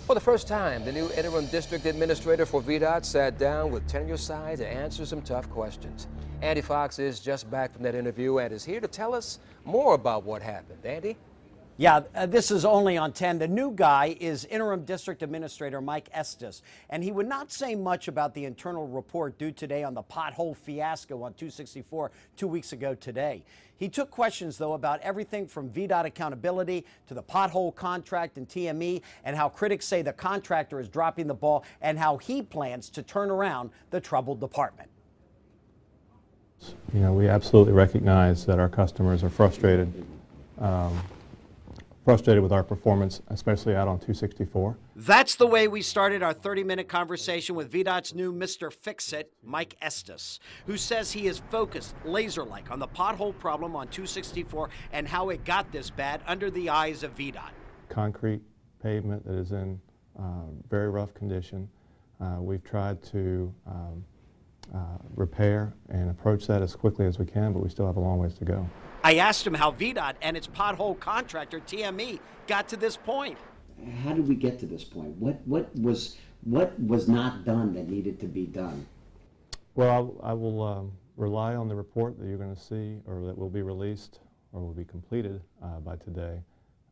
For the first time, the new interim district administrator for VDOT sat down with tenure side to answer some tough questions. Andy Fox is just back from that interview and is here to tell us more about what happened. Andy? Yeah, this is only on 10. The new guy is interim district administrator Mike Estes, and he would not say much about the internal report due today on the pothole fiasco on 264 2 weeks ago today. He took questions, though, about everything from VDOT accountability to the pothole contract and TME, and how critics say the contractor is dropping the ball, and how he plans to turn around the troubled department. You know, we absolutely recognize that our customers are frustrated with our performance, especially out on 264. That's the way we started our 30-minute conversation with VDOT's new Mr. Fix-It, Mike Estes, who says he is focused, laser-like, on the pothole problem on 264 and how it got this bad under the eyes of VDOT. Concrete pavement that is in very rough condition. We've tried to repair and approach that as quickly as we can, but we still have a long ways to go. I asked him how VDOT and its pothole contractor, TME, got to this point. How did we get to this point? What was not done that needed to be done? Well, I will rely on the report that you're going to see, or that will be released, or will be completed by today,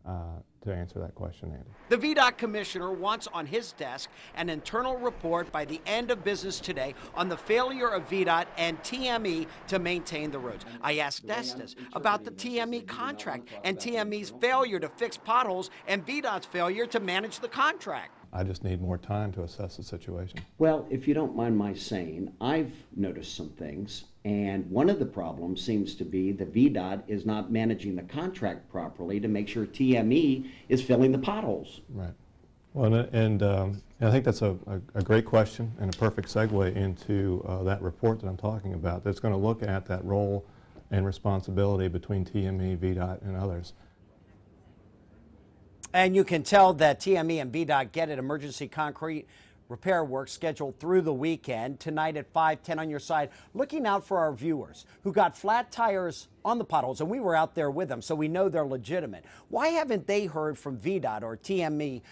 to answer that question, Andy. The VDOT commissioner wants on his desk an internal report by the end of business today on the failure of VDOT and TME to maintain the roads. I asked Estes about the TME contract and TME's failure to fix potholes and VDOT's failure to manage the contract. I just need more time to assess the situation. Well, if you don't mind my saying, I've noticed some things, and one of the problems seems to be the VDOT is not managing the contract properly to make sure TME is filling the potholes. Right. Well, and I think that's a great question and a perfect segue into that report that I'm talking about that's going to look at that role and responsibility between TME, VDOT, and others. And you can tell that TME and VDOT get it. Emergency concrete repair work scheduled through the weekend. Tonight at 5:10 on your side, looking out for our viewers who got flat tires on the potholes, and we were out there with them, so we know they're legitimate. Why haven't they heard from VDOT or TME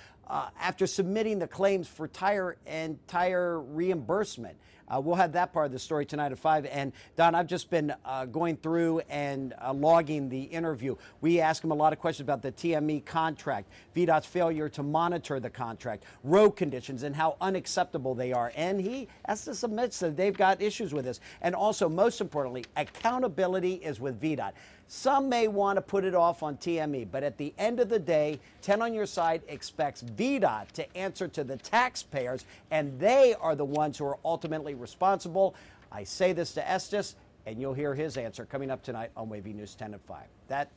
after submitting the claims for tire reimbursement? We'll have that part of the story tonight at 5. And Don, I've just been going through and logging the interview. We asked him a lot of questions about the TME contract, VDOT's failure to monitor the contract, road conditions, and how unacceptable they are. And he has to submit that they've got issues with this. And also, most importantly, accountability is with VDOT. Some may want to put it off on TME, but at the end of the day, 10 on your side expects VDOT to answer to the taxpayers, and they are the ones who are ultimately responsible. I say this to Estes, and you'll hear his answer coming up tonight on Wavy News 10 at 5. That